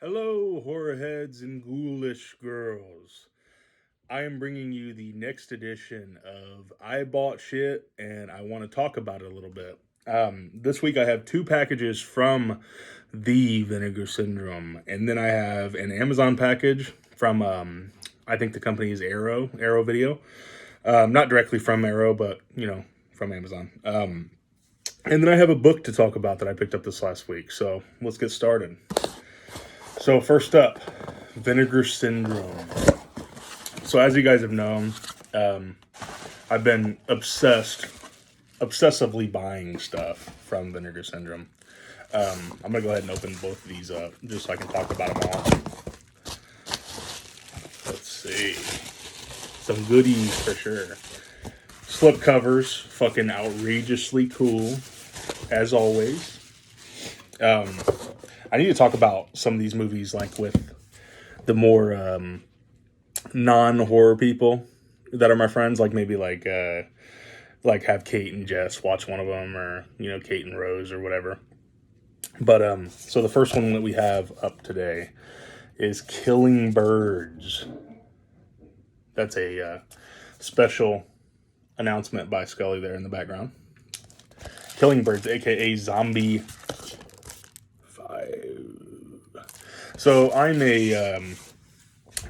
Hello, horror heads and ghoulish girls. I am bringing you the next edition of I Bought Shit and I want to talk about it a little bit. This week I have two packages from the Vinegar Syndrome, and then I have an Amazon package from I think the company is Arrow Video. Not directly from Arrow, but from Amazon. And then I have a book to talk about that I picked up this last week. So let's get started. So first up, Vinegar Syndrome. So as you guys have known, I've been obsessively buying stuff from Vinegar Syndrome. I'm gonna go ahead and open both of these up just so I can talk about them all. Let's see, some goodies for sure. Slip covers, fucking outrageously cool, as always. I need to talk about some of these movies, like with the more non-horror people that are my friends, like maybe like have Kate and Jess watch one of them, or Kate and Rose or whatever. But so the first one that we have up today is Killing Birds. That's a special announcement by Scully there in the background. Killing Birds, aka Zombie 5. So I'm an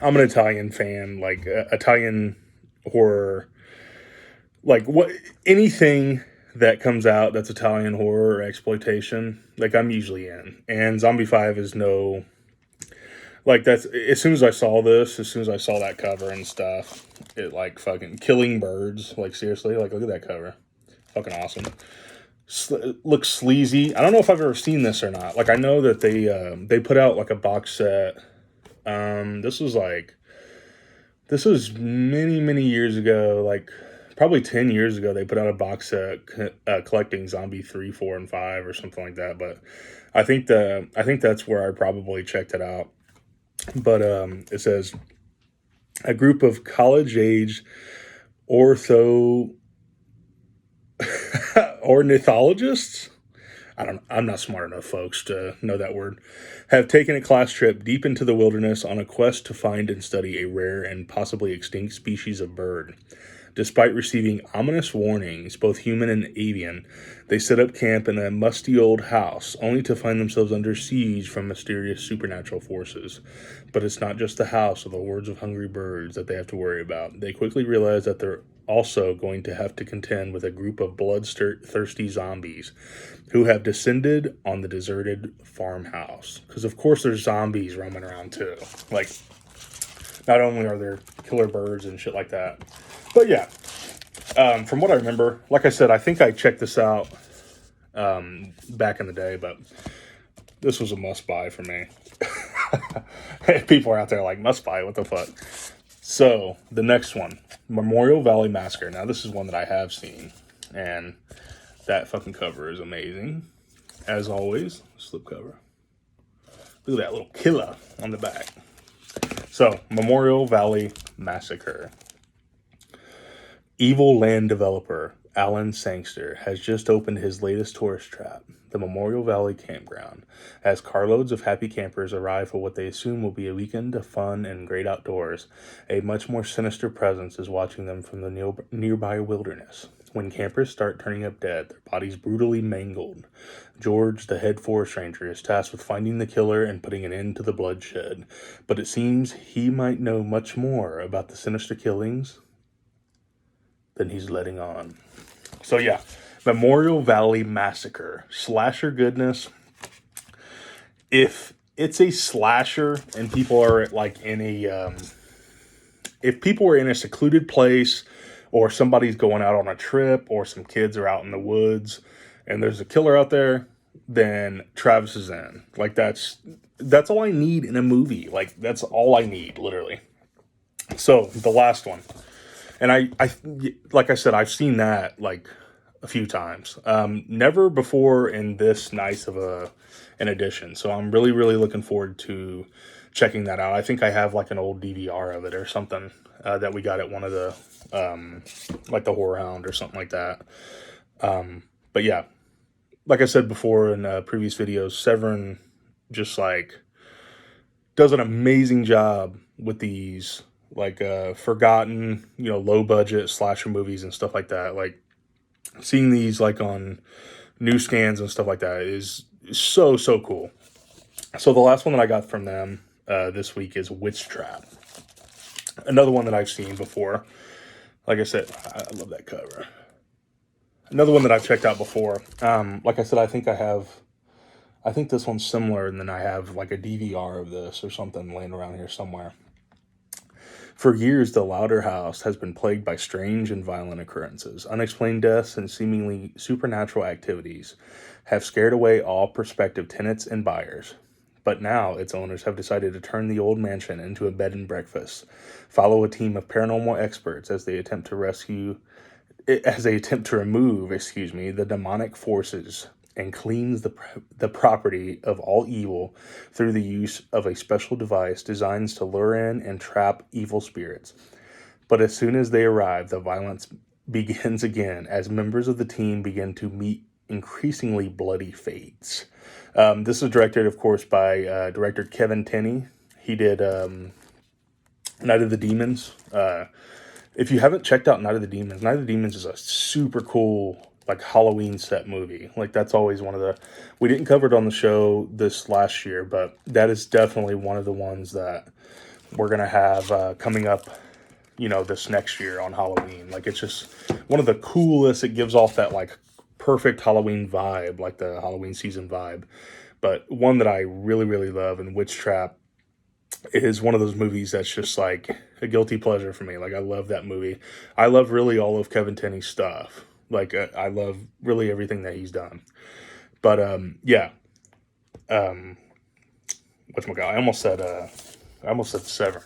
Italian fan, like Italian horror, like what anything that comes out that's Italian horror or exploitation, like I'm usually in. And Zombie 5 is no, like that's as soon as I saw that cover and stuff, it like fucking Killing Birds, like seriously, like look at that cover, fucking awesome. Looks sleazy. I don't know if I've ever seen this or not. Like I know that they put out like a box set. This was many years ago, like probably 10 years ago. They put out a box set collecting Zombie 3, 4, and 5 or something like that. But I think that's where I probably checked it out. But it says a group of college-age ortho ornithologists. I'm not smart enough, folks, to know that word, have taken a class trip deep into the wilderness on a quest to find and study a rare and possibly extinct species of bird. Despite receiving ominous warnings, both human and avian, they set up camp in a musty old house, only to find themselves under siege from mysterious supernatural forces. But it's not just the house or the hordes of hungry birds that they have to worry about. They quickly realize that they're also going to have to contend with a group of bloodthirsty zombies who have descended on the deserted farmhouse. Because, of course, there's zombies roaming around, too. Like, not only are there killer birds and shit like that, but yeah, from what I remember, like I said, I think I checked this out back in the day, but this was a must-buy for me. People are out there like, must-buy, what the fuck? So, the next one, Memorial Valley Massacre. Now, this is one that I have seen, and that fucking cover is amazing. As always, slipcover. Look at that little killer on the back. So, Memorial Valley Massacre. Evil land developer Alan Sangster has just opened his latest tourist trap, the Memorial Valley Campground, as carloads of happy campers arrive for what they assume will be a weekend of fun and great outdoors. A much more sinister presence is watching them from the nearby wilderness. When campers start turning up dead, their bodies brutally mangled, George, the head forest ranger, is tasked with finding the killer and putting an end to the bloodshed. But it seems he might know much more about the sinister killings than he's letting on. So yeah, Memorial Valley Massacre. Slasher goodness. If it's a slasher and people are like in a... if people are in a secluded place, or somebody's going out on a trip, or some kids are out in the woods, and there's a killer out there, then Travis is in. Like that's all I need in a movie. Like that's all I need, literally. So the last one. And I like I said, I've seen that like a few times. Never before in this nice of an edition. So I'm really looking forward to checking that out. I think I have like an old DVR of it or something that we got at one of the like the Horror Hound or something like that. But yeah, like I said before in previous videos, Severin just like does an amazing job with these like forgotten, low budget slasher movies and stuff like that. Like seeing these like on newsstands and stuff like that is so cool. So the last one that I got from them this week is Witchtrap. Another one that I've seen before. Like I said, I love that cover. Another one that I've checked out before. Like I said, I think this one's similar, and then I have like a DVR of this or something laying around here somewhere. For years, the Lauder house has been plagued by strange and violent occurrences. Unexplained deaths and seemingly supernatural activities have scared away all prospective tenants and buyers. But now, its owners have decided to turn the old mansion into a bed and breakfast, follow a team of paranormal experts as they attempt to remove, the demonic forces and cleanse the property of all evil through the use of a special device designed to lure in and trap evil spirits. But as soon as they arrive, the violence begins again as members of the team begin to meet increasingly bloody fates. This is directed, of course, by director Kevin Tenney. He did Night of the Demons. If you haven't checked out Night of the Demons is a super cool like Halloween set movie. Like that's always one of the, we didn't cover it on the show this last year, but that is definitely one of the ones that we're going to have coming up, this next year on Halloween. Like it's just one of the coolest. It gives off that like perfect Halloween vibe, like the Halloween season vibe. But one that I really love, and Witchtrap is one of those movies that's just like a guilty pleasure for me. Like I love that movie. I love really all of Kevin Tenney's stuff. Like I love really everything that he's done. But whatchamacallit, I almost said Sever.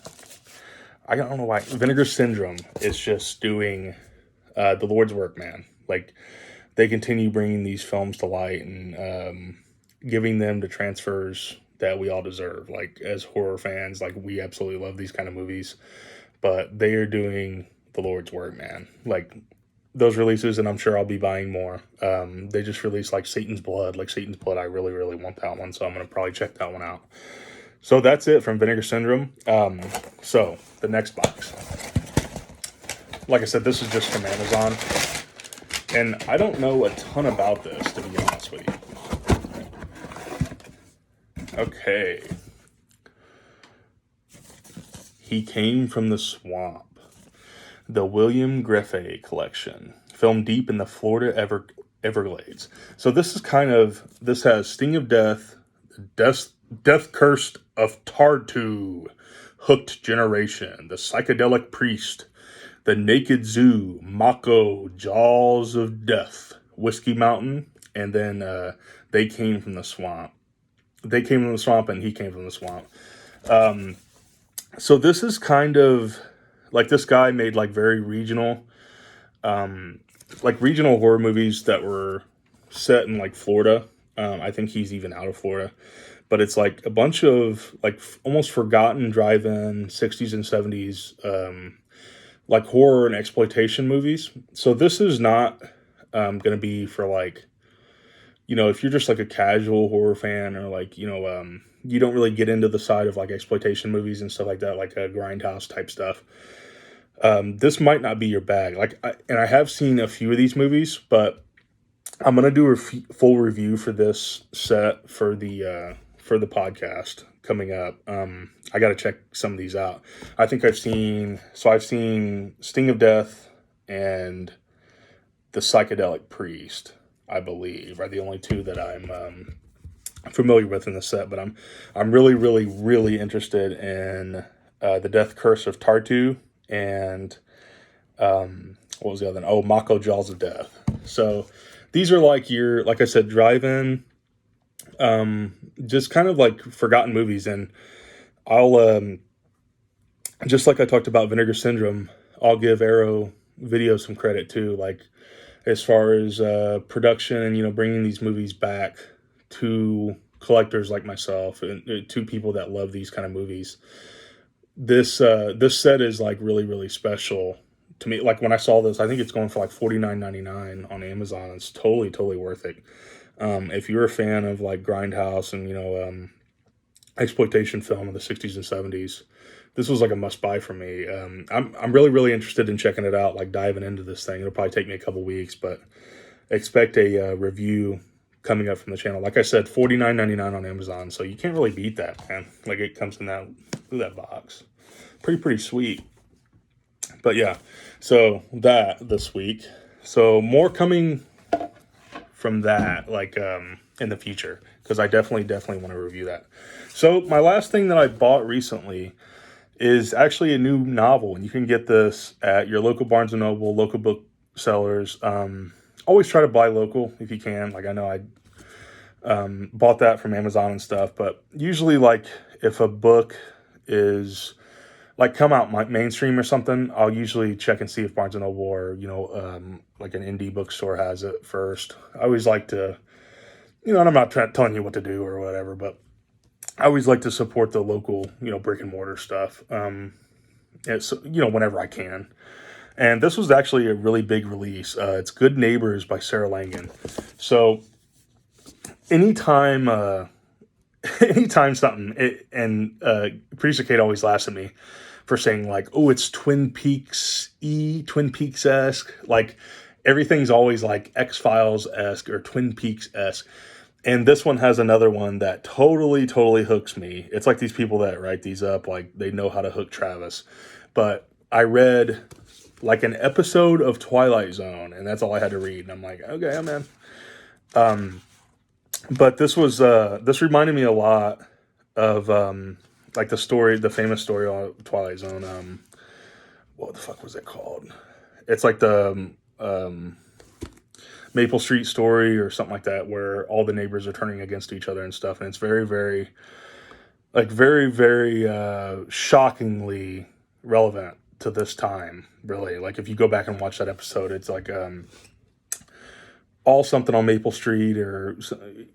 I don't know why. Vinegar Syndrome is just doing the Lord's work, man. Like they continue bringing these films to light and giving them the transfers that we all deserve. Like as horror fans, like we absolutely love these kind of movies, but they are doing the Lord's work, man. Like those releases, and I'm sure I'll be buying more. They just released like Satan's Blood. I really want that one, so I'm going to probably check that one out. So that's it from Vinegar Syndrome. So the next box. Like I said, this is just from Amazon. And I don't know a ton about this, to be honest with you. Okay. He Came from the Swamp. The William Griffin collection, filmed deep in the Florida Everglades. So this has Sting of Death, Death Curse of Tartu, Hooked Generation, The Psychedelic Priest, The Naked Zoo, Mako, Jaws of Death, Whiskey Mountain, and then They Came from the Swamp. They Came from the Swamp and He Came from the Swamp. So this is kind of like this guy made like very regional horror movies that were set in like Florida. I think he's even out of Florida, but it's like a bunch of like almost forgotten drive-in 60s and 70s like horror and exploitation movies. So this is not going to be for like, if you're just like a casual horror fan or like, you don't really get into the side of like exploitation movies and stuff like that, like a Grindhouse type stuff. This might not be your bag. And I have seen a few of these movies, but I'm gonna do a full review for this set for the podcast coming up. I got to check some of these out. I think I've seen Sting of Death and The Psychedelic Priest, I believe, are the only two that I'm familiar with in the set. But I'm really interested in the Death Curse of Tartu. And what was the other one? Oh, Mako, Jaws of Death. So these are like like I said, drive-in, just kind of like forgotten movies. And I'll, just like I talked about Vinegar Syndrome, I'll give Arrow Video some credit too. Like as far as production and, bringing these movies back to collectors like myself and to people that love these kind of movies. This set is like really special to me. Like when I saw this, I think it's going for like $49.99 on Amazon. It's totally worth it. If you're a fan of like Grindhouse and exploitation film of the 60s and 70s. This was like a must buy for me. I'm really, really interested in checking it out, like diving into this thing. It'll probably take me a couple weeks, but expect a review coming up from the channel. Like I said, $49.99 on Amazon, so you can't really beat that, man. Like, it comes in that box. Pretty sweet. But yeah, so that this week. So more coming from that, like, in the future, because I definitely want to review that. So my last thing that I bought recently is actually a new novel, and you can get this at your local Barnes & Noble, local booksellers. Always try to buy local if you can. Like, I know I bought that from Amazon and stuff, but usually, like, if a book is like come out mainstream or something, I'll usually check and see if Barnes & Noble or, like an indie bookstore has it first. I always like to, and I'm not telling you what to do or whatever, but I always like to support the local, brick and mortar stuff. It's, whenever I can. And this was actually a really big release. It's Good Neighbors by Sarah Langan. So anytime something, Producer Kate always laughs at me for saying, like, oh, it's Twin Peaks-esque. Like, everything's always like X-Files-esque or Twin Peaks-esque. And this one has another one that totally hooks me. It's like these people that write these up, like, they know how to hook Travis. But I read like an episode of Twilight Zone, and that's all I had to read. And I'm like, okay, man. But this reminded me a lot of, like the famous story on Twilight Zone. What the fuck was it called? It's like the, Maple Street story or something like that, where all the neighbors are turning against each other and stuff. And it's very shockingly relevant to this time, really. Like, if you go back and watch that episode, it's like, all something on Maple Street, or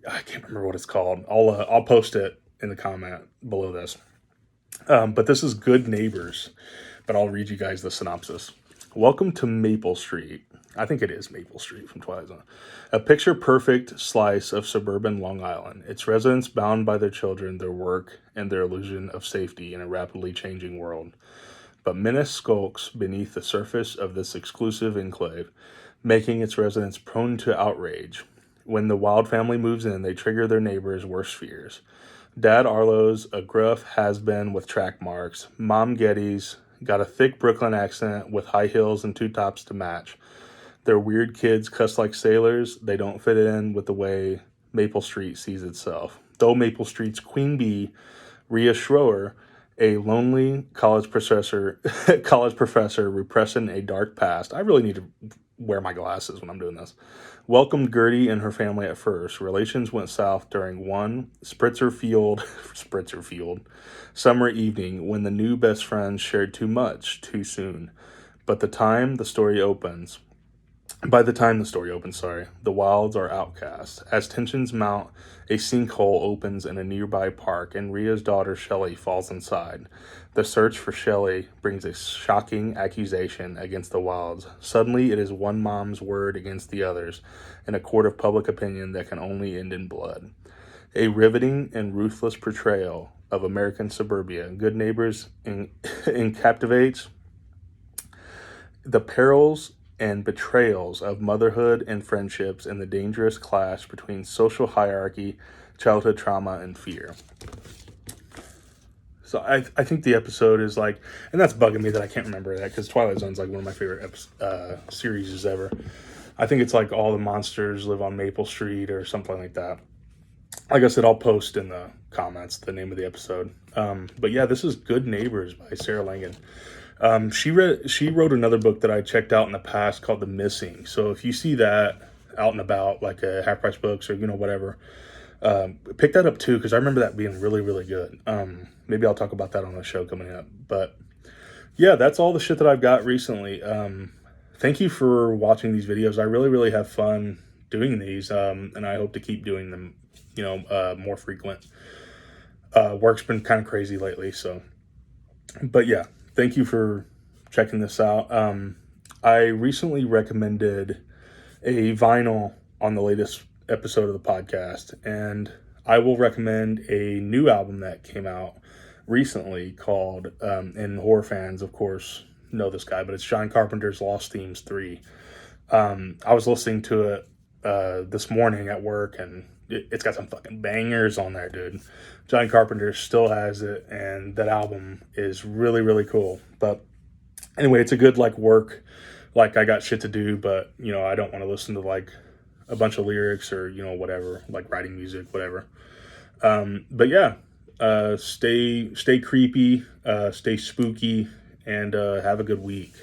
I can't remember what it's called. I'll post it in the comment below this. But this is Good Neighbors, but I'll read you guys the synopsis. Welcome to Maple Street. I think it is Maple Street from Twilight Zone. A picture-perfect slice of suburban Long Island. Its residents bound by their children, their work, and their illusion of safety in a rapidly changing world. But menace skulks beneath the surface of this exclusive enclave, making its residents prone to outrage. When the Wild family moves in, they trigger their neighbors' worst fears. Dad Arlo's a gruff has-been with track marks. Mom Getty's got a thick Brooklyn accent with high heels and two tops to match. Their weird kids cuss like sailors. They don't fit in with the way Maple Street sees itself. Though Maple Street's queen bee, Rhea Schroer, a lonely college professor repressing a dark past. I really need to wear my glasses when I'm doing this. Welcomed Gertie and her family at first. Relations went south during one spritzer-fueled summer evening when the new best friends shared too much too soon. By the time the story opens, the Wilds are outcast. As tensions mount, a sinkhole opens in a nearby park, and Rhea's daughter Shelley falls inside. The search for Shelley brings a shocking accusation against the Wilds. Suddenly, it is one mom's word against the others, in a court of public opinion that can only end in blood. A riveting and ruthless portrayal of American suburbia. Good Neighbors encapsulates the perils and betrayals of motherhood and friendships, and the dangerous clash between social hierarchy, childhood trauma, and fear. So I think the episode is like, and that's bugging me that I can't remember that, because Twilight Zone's like one of my favorite series ever. I think it's like all the monsters live on Maple Street or something like that. Like I said, I'll post in the comments the name of the episode. But yeah, this is Good Neighbors by Sarah Langan. She wrote another book that I checked out in the past called The Missing. So if you see that out and about, like a Half Price Books or whatever, pick that up too, because I remember that being really good. Maybe I'll talk about that on the show coming up. But yeah, that's all the shit that I've got recently. Thank you for watching these videos. I really have fun doing these, and I hope to keep doing them, more frequent. Work's been kind of crazy lately, so. But yeah. Thank you for checking this out. I recently recommended a vinyl on the latest episode of the podcast, and I will recommend a new album that came out recently called, and horror fans, of course, know this guy, but it's John Carpenter's Lost Themes 3. I was listening to it this morning at work, and it's got some fucking bangers on there, dude. John Carpenter still has it, and that album is really, really cool. But anyway, it's a good, like, work. Like, I got shit to do, but, I don't want to listen to, like, a bunch of lyrics or, whatever, like writing music, whatever. But yeah, stay creepy, stay spooky, and have a good week.